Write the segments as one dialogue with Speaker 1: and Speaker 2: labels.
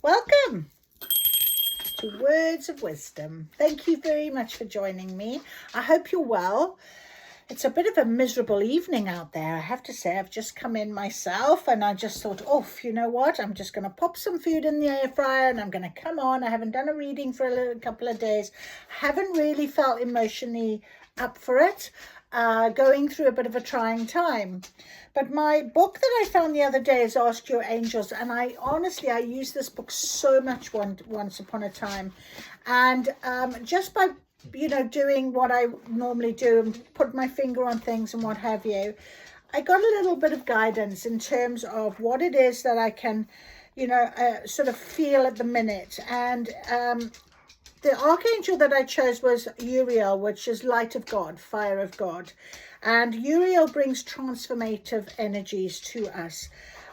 Speaker 1: Welcome to Words of Wisdom. Thank you very much for joining me. I hope you're well. It's a bit of a miserable evening out there, I have to say. I've just come in myself and I just thought, you know what? I'm just going to pop some food in the air fryer and I'm going to come on. I haven't done a reading for a couple of days. Haven't really felt emotionally up for it. Going through a bit of a trying time. But my book that I found the other day is Ask Your Angels, and I used this book so much once upon a time, and just by doing what I normally do and put my finger on things and what have you, I got a little bit of guidance in terms of what it is that I can sort of feel at the minute. And the archangel that I chose was Uriel, which is light of God, fire of God. And Uriel brings transformative energies to us.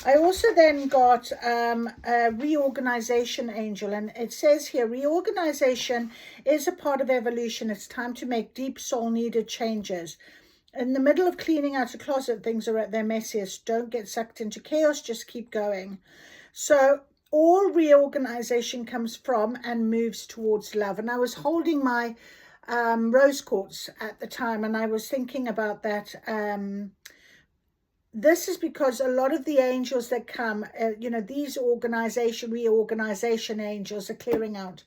Speaker 1: I also then got a reorganization angel, and it says here, reorganization is a part of evolution. It's time to make deep soul needed changes. In the middle of cleaning out a closet, things are at their messiest. Don't get sucked into chaos, just keep going. So all reorganization comes from and moves towards love. And I was holding my rose quartz at the time, and I was thinking about that. This is because a lot of the angels that come, these reorganization angels are clearing out.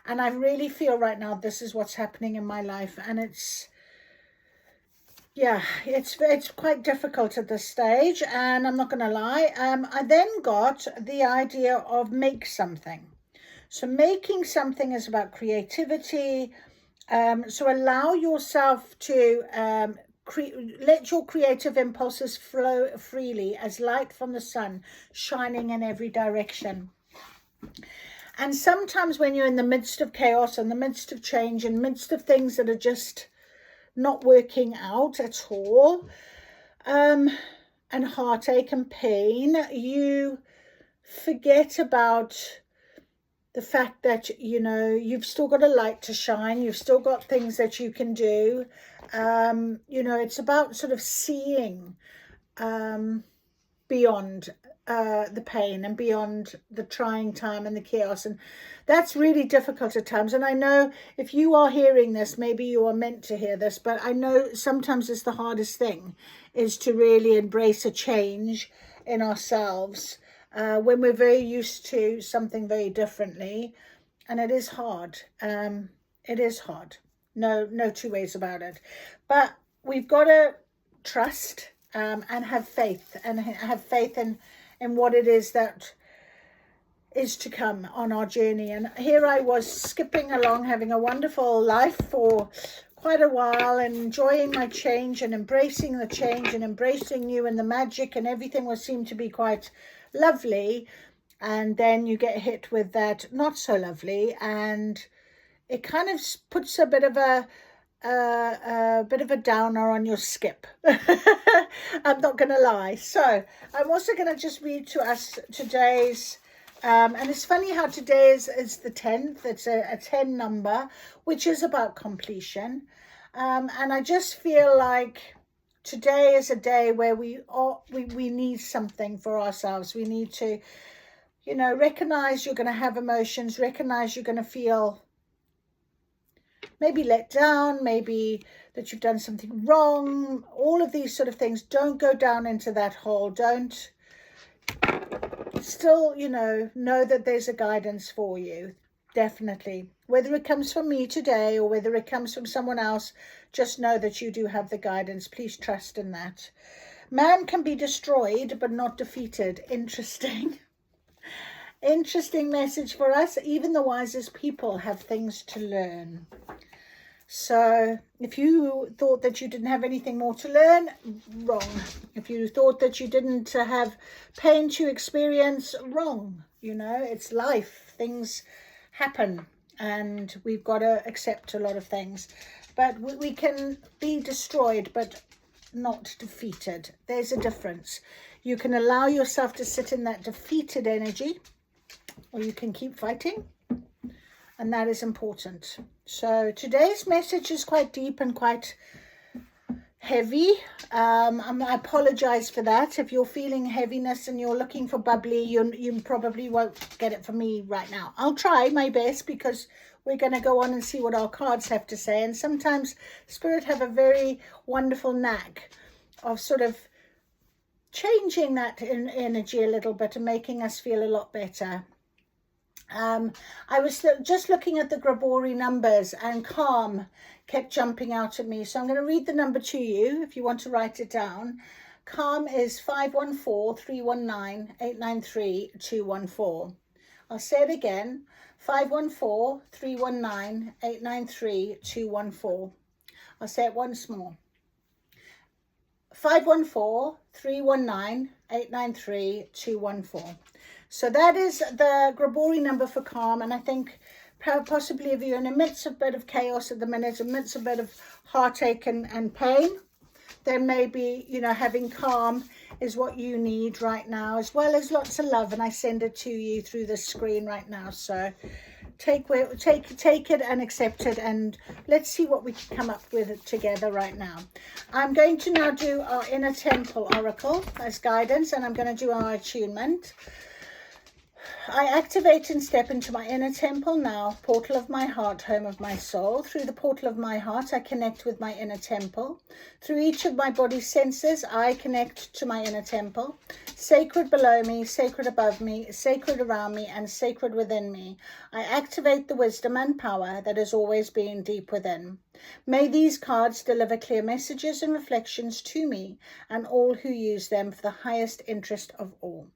Speaker 1: And I really feel right now this is what's happening in my life. And it's quite difficult at this stage, and I'm not going to lie. I then got the idea of make something. So making something is about creativity. So allow yourself to let your creative impulses flow freely as light from the sun, shining in every direction. And sometimes when you're in the midst of chaos, in the midst of change, in the midst of things that are just not working out at all, and heartache and pain, you forget about the fact that, you've still got a light to shine. You've still got things that you can do. It's about sort of seeing beyond the pain and beyond the trying time and the chaos. And that's really difficult at times. And I know if you are hearing this, maybe you are meant to hear this, but I know sometimes it's the hardest thing is to really embrace a change in ourselves when we're very used to something very differently. And it is hard. It is hard. No two ways about it. But we've got to trust and have faith, in what it is that is to come on our journey. And here I was skipping along, having a wonderful life for quite a while and enjoying my change and embracing the change and embracing you and the magic, and everything will seem to be quite lovely. And then you get hit with that not so lovely, and it kind of puts a bit of a downer on your skip. I'm not going to lie. So I'm also going to just read to us today's, and it's funny how today is the 10th. It's a 10 number, which is about completion. And I just feel like today is a day where we need something for ourselves. We need to, recognize you're going to have emotions, recognize you're going to feel maybe let down, maybe that you've done something wrong, all of these sort of things. Don't go down into that hole. Don't. Still, know that there's a guidance for you. Definitely. Whether it comes from me today or whether it comes from someone else, just know that you do have the guidance. Please trust in that. Man can be destroyed, but not defeated. Interesting. Interesting message for us. Even the wisest people have things to learn. So if you thought that you didn't have anything more to learn, wrong. If you thought that you didn't have pain to experience, wrong. It's life. Things happen and we've got to accept a lot of things. But we can be destroyed, but not defeated. There's a difference. You can allow yourself to sit in that defeated energy, or you can keep fighting, and that is important. So today's message is quite deep and quite heavy. I apologize for that. If you're feeling heaviness and you're looking for bubbly, you probably won't get it from me right now. I'll try my best, because we're going to go on and see what our cards have to say. And sometimes Spirit have a very wonderful knack of sort of changing that energy a little bit and making us feel a lot better. I was just looking at the Grabori numbers, and calm kept jumping out at me. So I'm going to read the number to you if you want to write it down. Calm is 514-319-893-214. I'll say it again. 514-319-893-214. I'll say it once more. 514-319-893-214. So that is the Grabori number for calm. And I think possibly if you're in the midst of a bit of chaos at the minute, in the midst of a bit of heartache and pain, then maybe, you know, having calm is what you need right now, as well as lots of love. And I send it to you through the screen right now. So take it and accept it, and let's see what we can come up with together right now. I'm going to now do our inner temple oracle as guidance, and I'm going to do our attunement. I activate and step into my inner temple now, portal of my heart, home of my soul. Through the portal of my heart, I connect with my inner temple. Through each of my body senses, I connect to my inner temple. Sacred below me, sacred above me, sacred around me, and sacred within me. I activate the wisdom and power that has always been deep within. May these cards deliver clear messages and reflections to me and all who use them for the highest interest of all.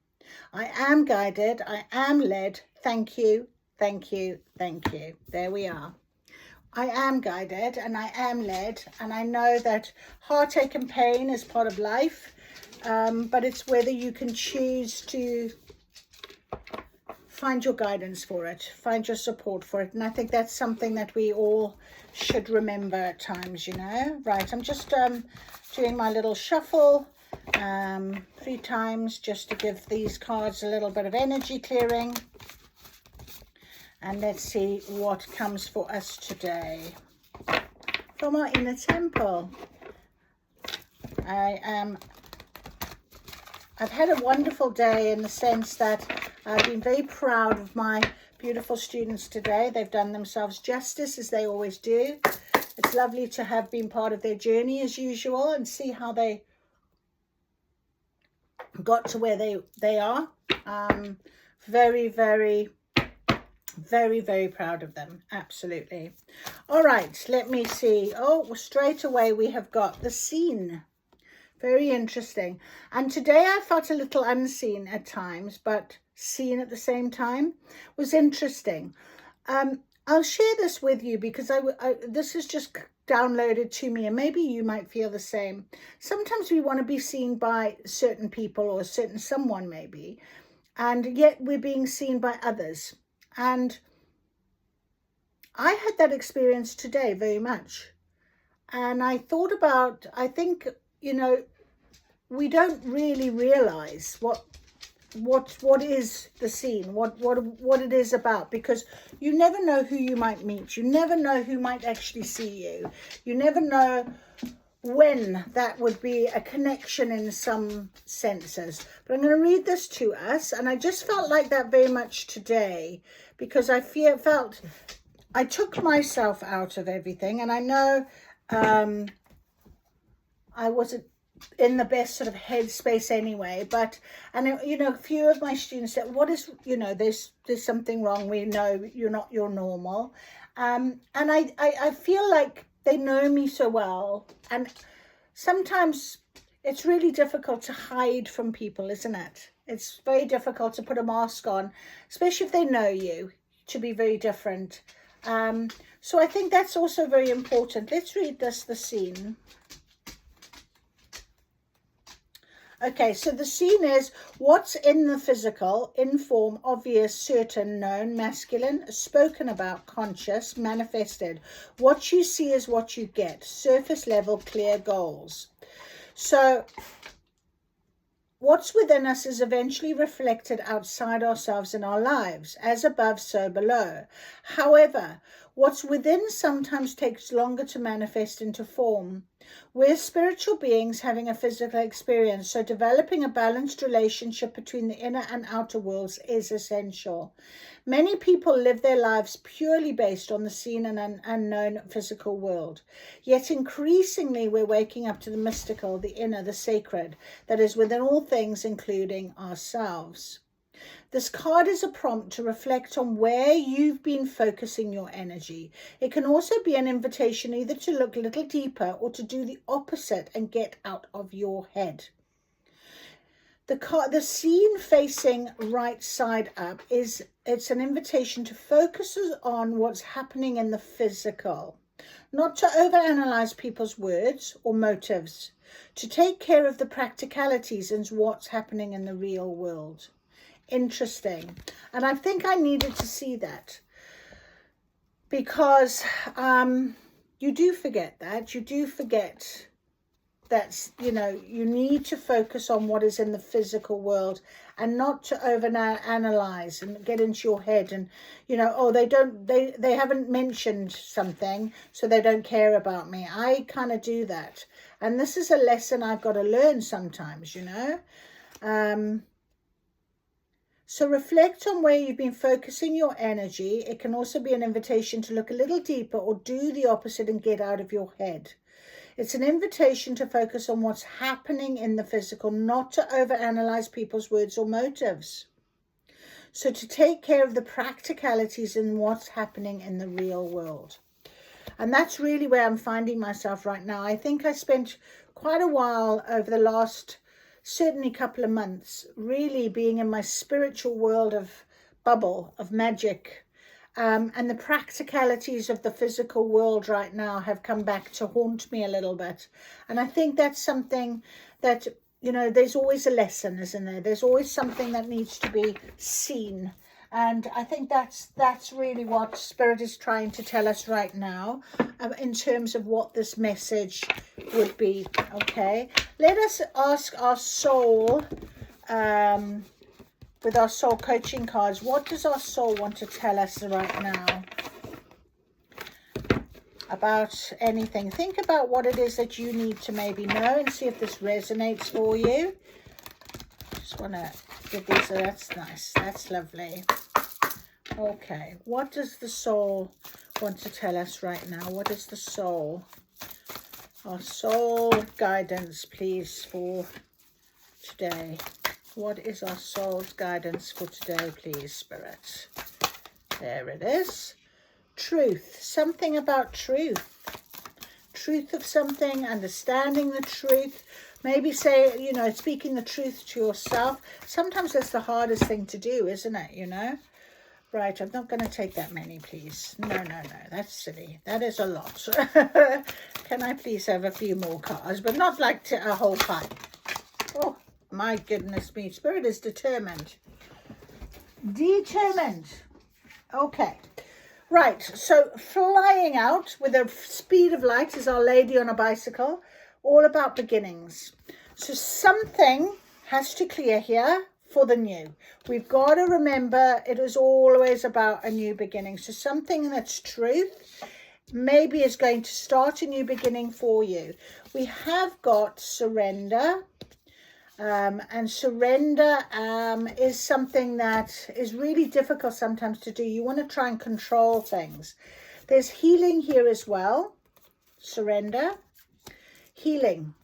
Speaker 1: I am guided, I am led. Thank you, thank you, thank you. There we are. I am guided and I am led, and I know that heartache and pain is part of life, but it's whether you can choose to find your guidance for it, find your support for it. And I think that's something that we all should remember at times, you know. Right, I'm just doing my little shuffle 3 times just to give these cards a little bit of energy clearing. And let's see what comes for us today from our inner temple. I've had a wonderful day in the sense that I've been very proud of my beautiful students today. They've done themselves justice, as they always do. It's lovely to have been part of their journey as usual and see how they got to where they are. Very, very, very, very proud of them. Absolutely. All right, let me see. Oh, straight away we have got the scene. Very interesting. And today I felt a little unseen at times, but seen at the same time. Was interesting. I'll share this with you because this is just downloaded to me, and maybe you might feel the same. Sometimes we want to be seen by certain people or someone maybe, and yet we're being seen by others. And I had that experience today very much. And I thought about, I think, you know, we don't really realize what is the scene, what it is about, because you never know who you might meet. You never know who might actually see you. You never know when that would be a connection in some senses. But I'm going to read this to us, and I just felt like that very much today, because I felt I took myself out of everything, and I know I wasn't in the best sort of headspace anyway, and you know, a few of my students said, what is, you know, there's something wrong, we know you're not your normal, and I feel like they know me so well, and sometimes it's really difficult to hide from people, isn't it? It's very difficult to put a mask on, especially if they know you, to be very different. So I think that's also very important. Let's read the scene. Okay, so the scene is what's in the physical, inform, obvious, certain, known, masculine, spoken about, conscious, manifested. What you see is what you get. Surface level, clear goals. So what's within us is eventually reflected outside ourselves in our lives, as above, so below. However, What's within sometimes takes longer to manifest into form. We're spiritual beings having a physical experience, so developing a balanced relationship between the inner and outer worlds is essential. Many people live their lives purely based on the seen and unknown physical world. Yet increasingly we're waking up to the mystical, the inner, the sacred that is within all things, including ourselves. This card is a prompt to reflect on where you've been focusing your energy. It can also be an invitation either to look a little deeper or to do the opposite and get out of your head. The scene facing right side up it's an invitation to focus on what's happening in the physical, not to overanalyze people's words or motives, to take care of the practicalities and what's happening in the real world. Interesting. And I think I needed to see that, because you do forget that. You do forget that, you know, you need to focus on what is in the physical world and not to overanalyze and get into your head and, you know, oh, they haven't mentioned something, so they don't care about me. I kind of do that. And this is a lesson I've got to learn sometimes, you know. So reflect on where you've been focusing your energy. It can also be an invitation to look a little deeper or do the opposite and get out of your head. It's an invitation to focus on what's happening in the physical, not to overanalyze people's words or motives. So to take care of the practicalities in what's happening in the real world. And that's really where I'm finding myself right now. I think I spent quite a while over the last certainly couple of months really being in my spiritual world of bubble, of magic, and the practicalities of the physical world right now have come back to haunt me a little bit. And I think that's something that, you know, there's always a lesson, isn't there? There's always something that needs to be seen. And I think that's really what Spirit is trying to tell us right now, in terms of what this message would be. Okay, let us ask our soul, with our soul coaching cards, what does our soul want to tell us right now about anything? Think about what it is that you need to maybe know and see if this resonates for you. Just want to give these, that's nice, that's lovely. Okay, what does the soul want to tell us right now? What is the soul? Our soul guidance, please, for today. What is our soul's guidance for today, please, Spirit? There it is. Truth. Something about truth. Truth of something, understanding the truth. Maybe say, you know, speaking the truth to yourself. Sometimes that's the hardest thing to do, isn't it, you know? Right, I'm not going to take that many, please. No, that's silly. That is a lot. Can I please have a few more cards, but not like a whole pile? Oh, my goodness me. Spirit is determined. Determined. Okay. Right, so flying out with the speed of light is Our Lady on a bicycle. All about beginnings. So something has to clear here for the new. We've got to remember it is always about a new beginning. So something that's truth maybe is going to start a new beginning for you. We have got surrender. And surrender is something that is really difficult sometimes to do. You want to try and control things. There's healing here as well. Surrender. Healing.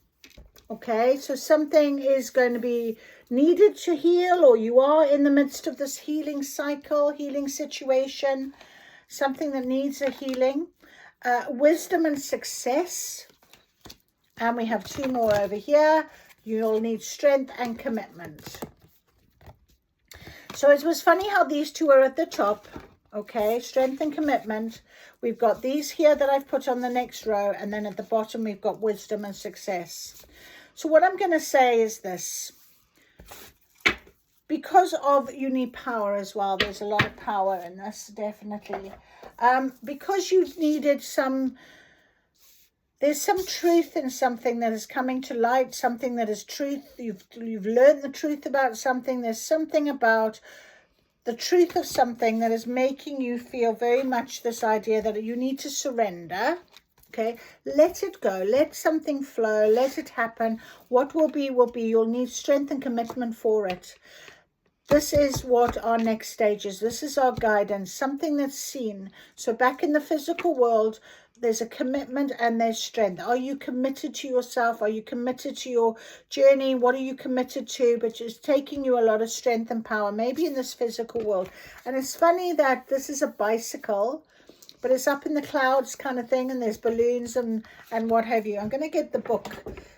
Speaker 1: Okay, so something is going to be needed to heal, or you are in the midst of this healing cycle, healing situation, something that needs a healing. Wisdom and success. And we have two more over here. You'll need strength and commitment. So it was funny how these two are at the top. Okay, strength and commitment. We've got these here that I've put on the next row. And then at the bottom, we've got wisdom and success. So what I'm going to say is this. Because of, you need power as well. There's a lot of power in this, definitely. Because you've needed some... There's some truth in something that is coming to light, something that is truth. You've learned the truth about something. There's something about the truth of something that is making you feel very much this idea that you need to surrender. Okay, let it go, let something flow, let it happen. What will be, will be. You'll need strength and commitment for it. This is what our next stage is. This is our guidance, something that's seen. So back in the physical world, there's a commitment and there's strength. Are you committed to yourself? Are you committed to your journey? What are you committed to? But it's taking you a lot of strength and power, maybe in this physical world. And it's funny that this is a bicycle, but it's up in the clouds kind of thing, and there's balloons and what have you. I'm going to get the book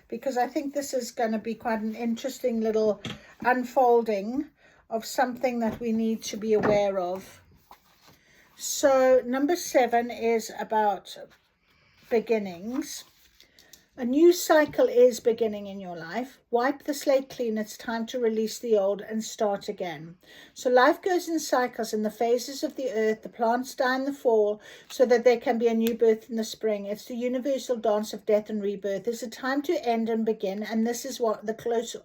Speaker 1: because I think this is going to be quite an interesting little unfolding of something that we need to be aware of. So number 7 is about beginnings. A new cycle is beginning in your life. Wipe the slate clean. It's time to release the old and start again. So life goes in cycles. In the phases of the earth, the plants die in the fall so that there can be a new birth in the spring. It's the universal dance of death and rebirth. There's a time to end and begin, and this is what the close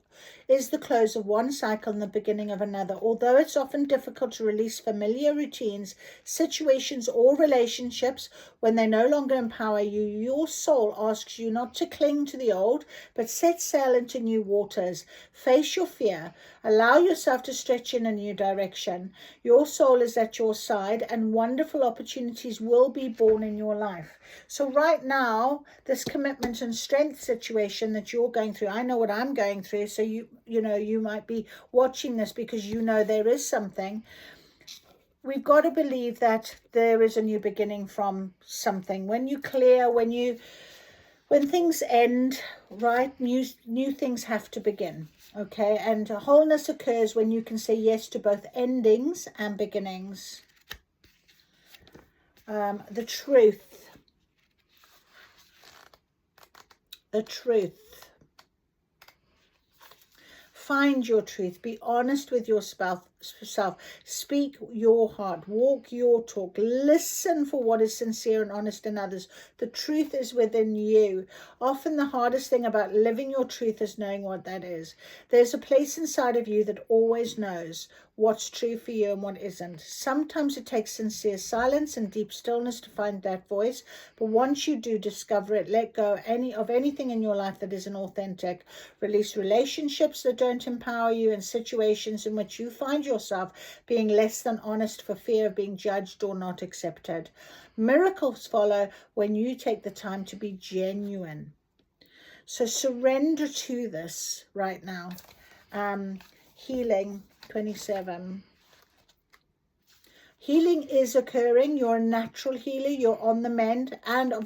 Speaker 1: of one cycle and the beginning of another. Although it's often difficult to release familiar routines, situations, or relationships when they no longer empower you, your soul asks you not to cling to the old, but set sail into new waters. Face your fear. Allow yourself to stretch in a new direction. Your soul is at your side, and wonderful opportunities will be born in your life. So right now, this commitment and strength situation that you're going through, I know what I'm going through, so you might be watching this because you know there is something. We've got to believe that there is a new beginning from something. When you clear, when things end, right, new things have to begin, okay? And wholeness occurs when you can say yes to both endings and beginnings. The truth. The truth. Find your truth. Be honest with yourself. Speak your heart. Walk your talk. Listen for what is sincere and honest in others. The truth is within you. Often the hardest thing about living your truth is knowing what that is. There's a place inside of you that always knows what's true for you and what isn't. Sometimes it takes sincere silence and deep stillness to find that voice, but once you do discover it, let go of anything in your life that isn't authentic. Release relationships that don't empower you and situations in which you find yourself being less than honest for fear of being judged or not accepted. Miracles follow when you take the time to be genuine. So surrender to this right now. Healing 27. Healing is occurring. You're a natural healer. You're on the mend or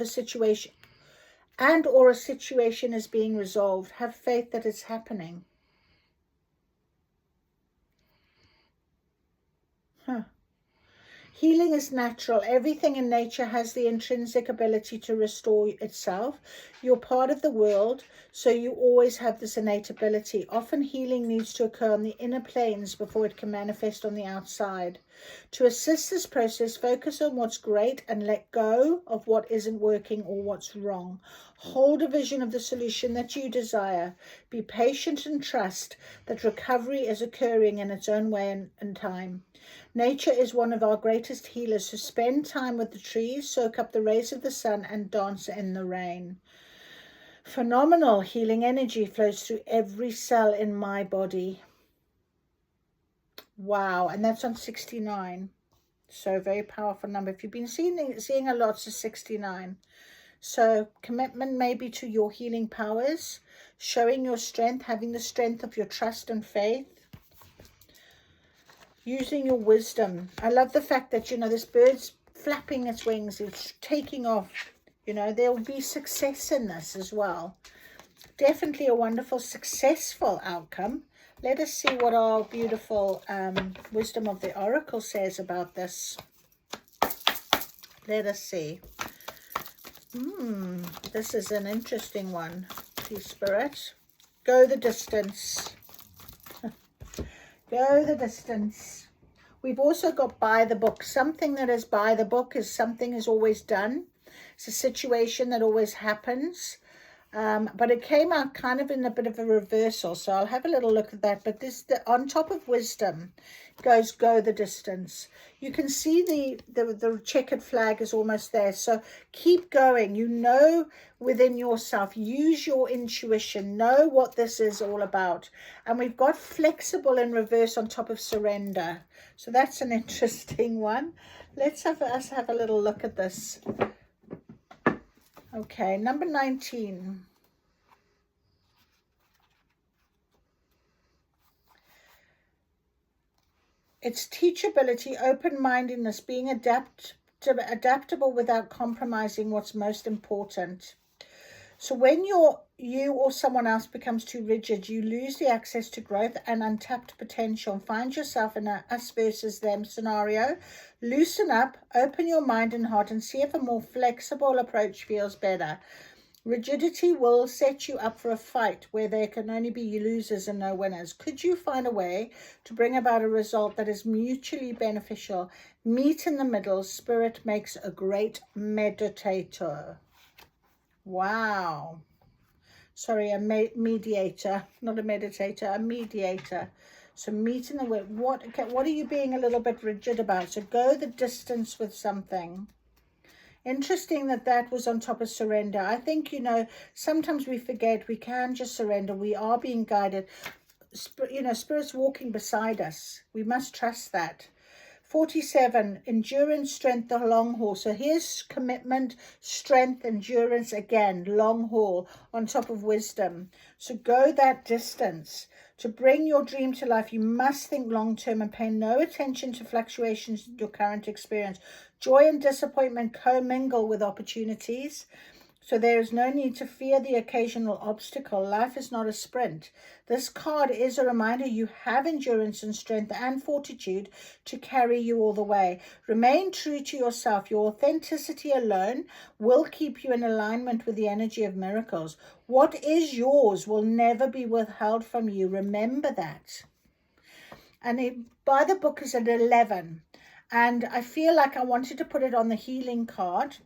Speaker 1: a situation is being resolved. Have faith that it's happening. Healing is natural. Everything in nature has the intrinsic ability to restore itself. You're part of the world, so you always have this innate ability. Often healing needs to occur on the inner planes before it can manifest on the outside. To assist this process, focus on what's great and let go of what isn't working or what's wrong. Hold a vision of the solution that you desire. Be patient and trust that recovery is occurring in its own way and time. Nature is one of our greatest healers, so spend time with the trees, soak up the rays of the sun, and dance in the rain. Phenomenal healing energy flows through every cell in my body. Wow, and that's on 69. So very powerful number. If you've been seeing a lot, it's 69. So commitment maybe to your healing powers, showing your strength, having the strength of your trust and faith. Using your wisdom. I love the fact that, this bird's flapping its wings. It's taking off. There will be success in this as well. Definitely a wonderful, successful outcome. Let us see what our beautiful wisdom of the oracle says about this. Let us see. This is an interesting one. Please, Spirit. Go the distance. Go the distance. We've also got by the book. Something that is by the book is something is always done. It's a situation that always happens. But it came out kind of in a bit of a reversal, so I'll have a little look at that. But on top of wisdom goes go the distance. You can see the checkered flag is almost there, so keep going. You know within yourself, use your intuition, know what this is all about. And we've got flexible in reverse on top of surrender, so that's an interesting one. Let's have a little look at this. Okay, number 19. It's teachability, open-mindedness, being adaptable without compromising what's most important. So when you or someone else becomes too rigid, you lose the access to growth and untapped potential. Find yourself in a us versus them scenario. Loosen up, open your mind and heart, and see if a more flexible approach feels better. Rigidity will set you up for a fight where there can only be losers and no winners. Could you find a way to bring about a result that is mutually beneficial? Meet in the middle. Spirit makes a great meditator. Wow. Sorry, a mediator, not a meditator, a mediator. So meet in the middle. What are you being a little bit rigid about? So go the distance with something. Interesting that was on top of surrender. I think, sometimes we forget we can just surrender. We are being guided. Spirit's walking beside us. We must trust that. 47, endurance, strength, the long haul. So here's commitment, strength, endurance again, long haul on top of wisdom. So go that distance. To bring your dream to life, you must think long-term and pay no attention to fluctuations in your current experience. Joy and disappointment commingle with opportunities. So there is no need to fear the occasional obstacle. Life is not a sprint. This card is a reminder you have endurance and strength and fortitude to carry you all the way. Remain true to yourself. Your authenticity alone will keep you in alignment with the energy of miracles. What is yours will never be withheld from you. Remember that. And by the book is at 11. And I feel like I wanted to put it on the healing card.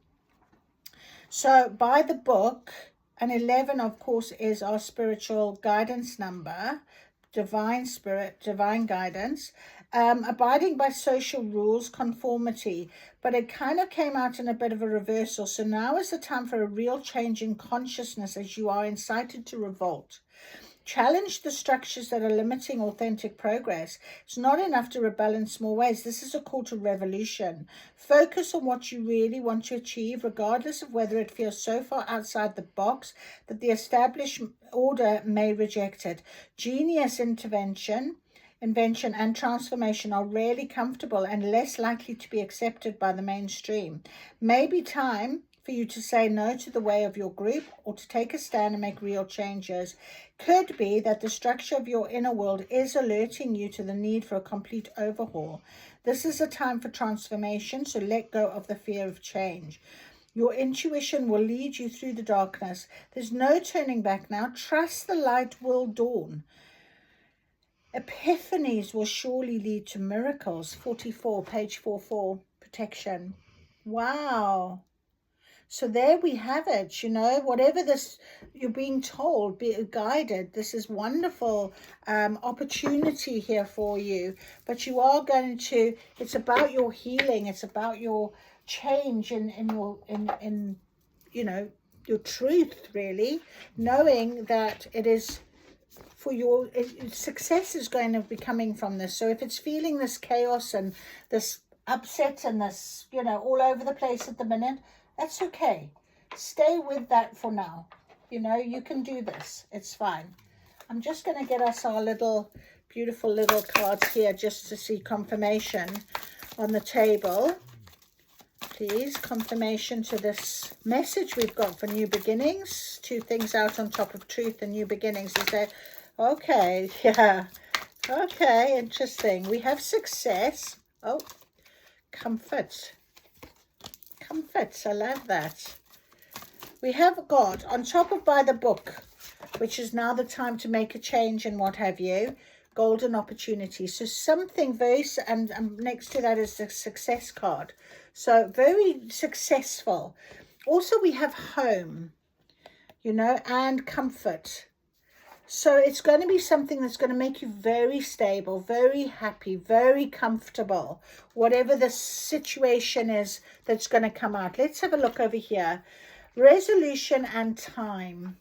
Speaker 1: So by the book, and 11, of course, is our spiritual guidance number, divine spirit, divine guidance, abiding by social rules, conformity. But it kind of came out in a bit of a reversal. So now is the time for a real change in consciousness as you are incited to revolt. Challenge the structures that are limiting authentic progress. It's not enough to rebel in small ways. This is a call to revolution. Focus on what you really want to achieve, regardless of whether it feels so far outside the box that the established order may reject it. Genius invention and transformation are rarely comfortable and less likely to be accepted by the mainstream. Maybe time for you to say no to the way of your group or to take a stand and make real changes. Could be that the structure of your inner world is alerting you to the need for a complete overhaul. This is a time for transformation, so let go of the fear of change. Your intuition will lead you through the darkness. There's no turning back now. Trust the light will dawn. Epiphanies will surely lead to miracles. 44, page 44, protection. Wow. So there we have it, whatever this you're being told, be guided. This is wonderful opportunity here for you. But you are going to, it's about your healing. It's about your change in your truth, really, knowing that it is for your success is going to be coming from this. So if it's feeling this chaos and this upset and this, all over the place at the minute, that's okay. Stay with that for now. You can do this. It's fine. I'm just going to get us our beautiful little cards here just to see confirmation on the table. Please, confirmation to this message we've got for new beginnings. 2 things out on top of truth and new beginnings. Is that okay? Yeah. Okay, interesting. We have success. Oh, comfort. Comforts, I love that. We have got on top of by the book, which is now the time to make a change and what have you, golden opportunity. So something very, and next to that is the success card. So very successful. Also we have home. you know, and comfort. So it's going to be something that's going to make you very stable, very happy, very comfortable, whatever the situation is that's going to come out. Let's have a look over here. Resolution and time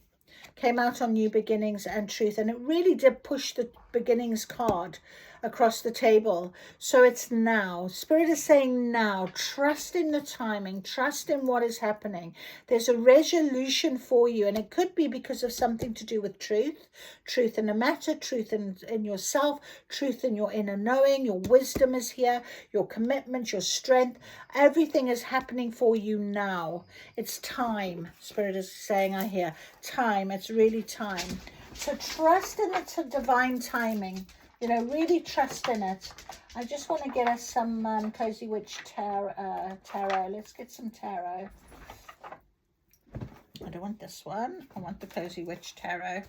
Speaker 1: came out on New Beginnings and Truth, and it really did push the beginnings card across the table. So it's now. Spirit is saying now. Trust in the timing. Trust in what is happening. There's a resolution for you, and it could be because of something to do with truth. Truth in the matter, truth in yourself, truth in your inner knowing. Your wisdom is here, your commitment, your strength. Everything is happening for you now. It's time. Spirit is saying, I hear time. It's really time. So trust in the divine timing. You know, really trust in it. I just want to get us some Cozy Witch tarot. Let's get some tarot. I don't want this one. I want the Cozy Witch tarot.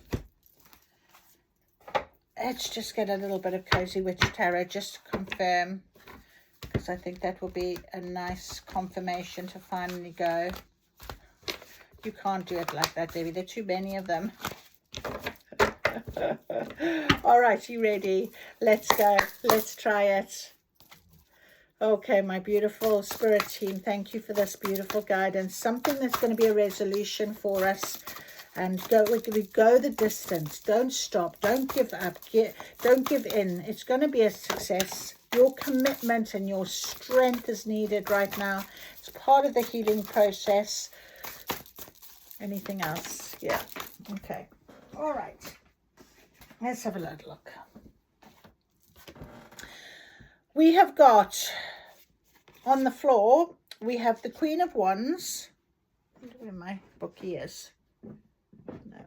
Speaker 1: Let's just get a little bit of Cozy Witch tarot just to confirm, because I think that will be a nice confirmation to finally go. You can't do it like that, Debbie. There are too many of them. All right, you ready? Let's go. Let's try it. Okay, my beautiful spirit team, thank you for this beautiful guidance. Something that's going to be a resolution for us. And we go the distance. Don't stop. Don't give up. Don't give in. It's going to be a success. Your commitment and your strength is needed right now. It's part of the healing process. Anything else? Yeah. Okay. All right. Let's have a little look. We have got on the floor, we have the Queen of Wands. I wonder where my bookie is. No,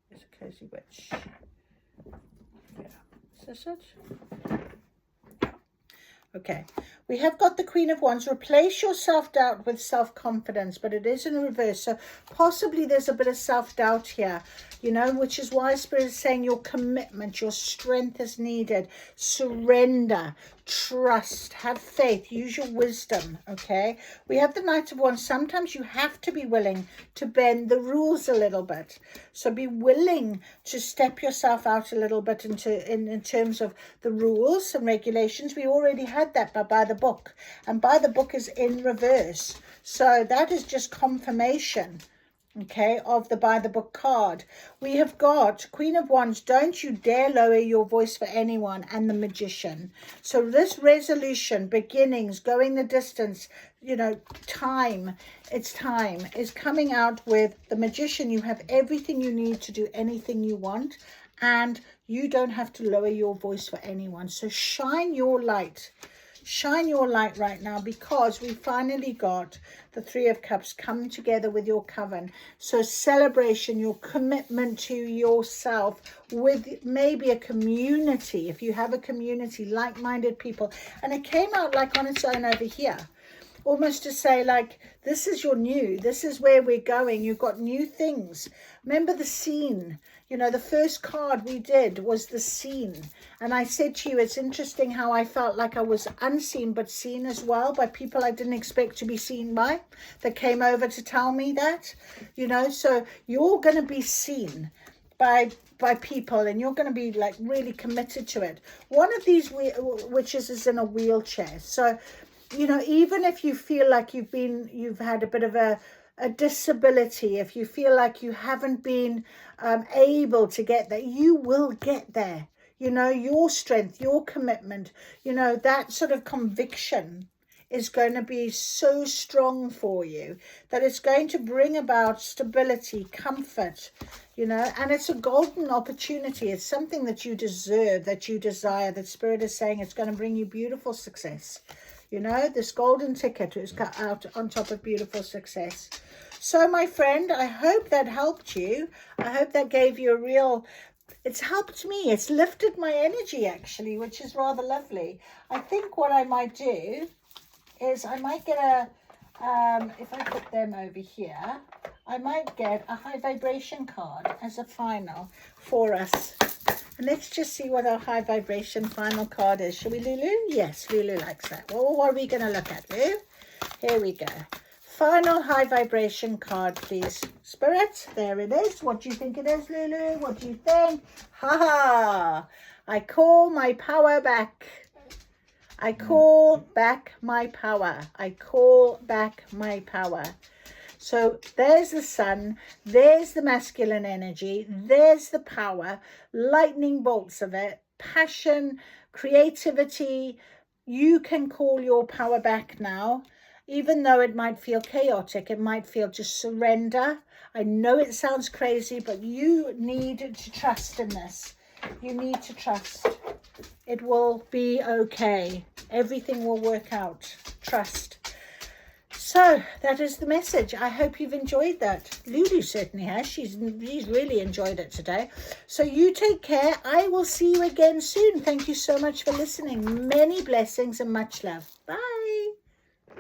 Speaker 1: it's a Cozy Witch. Yeah, is this it? Okay, we have got the Queen of Wands. Replace your self-doubt with self-confidence, but it is in reverse. So possibly there's a bit of self-doubt here, you know, which is why Spirit is saying your commitment, your strength is needed. Surrender, trust, have faith, use your wisdom, okay? We have the Knight of Wands. Sometimes you have to be willing to bend the rules a little bit. So be willing to step yourself out a little bit in terms of the rules and regulations. We already had that by the book, and by the book is in reverse. So that is just confirmation, okay, of the by the book card. We have got Queen of Wands. Don't you dare lower your voice for anyone, and the Magician. So this resolution, beginnings, going the distance, you know, time, it's time, is coming out with the Magician. You have everything you need to do anything you want, and you don't have to lower your voice for anyone. So shine your light. Shine your light right now, because we finally got the Three of Cups come together with your coven. So celebration, your commitment to yourself with maybe a community. If you have a community, like-minded people. And it came out like on its own over here. Almost to say, like, this is your new, this is where we're going. You've got new things. Remember the scene. You know, the first card we did was the scene. And I said to you, it's interesting how I felt like I was unseen but seen as well by people I didn't expect to be seen by, that came over to tell me that, you know. So you're going to be seen by people, and you're going to be like really committed to it. One of these witches is in a wheelchair. So, you know, even if you feel like you've had a bit of a disability, if you feel like you haven't been able to get there, you will get there. You know, your strength, your commitment, you know, that sort of conviction is going to be so strong for you that it's going to bring about stability, comfort, you know, and it's a golden opportunity. It's something that you deserve, that you desire, that Spirit is saying it's going to bring you beautiful success. You know, this golden ticket is cut out on top of beautiful success. So, my friend, I hope that helped you. I hope that gave you a real... It's helped me. It's lifted my energy, actually, which is rather lovely. I think what I might do is I might get a... if I put them over here, I might get a high vibration card as a final for us. And let's just see what our high vibration final card is. Shall we, Lulu? Yes, Lulu likes that. Well, what are we going to look at, Lou? Here we go. final high vibration card, please. Spirit, there it is. What do you think it is, Lulu? What do you think? Ha ha! I call my power back. I call back my power. I call back my power. So there's the sun, there's the masculine energy, there's the power, lightning bolts of it, passion, creativity. You can call your power back now. Even though it might feel chaotic, it might feel just surrender. I know it sounds crazy, but you need to trust in this. You need to trust. It will be okay. Everything will work out. Trust. So that is the message. I hope you've enjoyed that. Lulu certainly has. She's really enjoyed it today. So you take care. I will see you again soon. Thank you so much for listening. Many blessings and much love. Bye.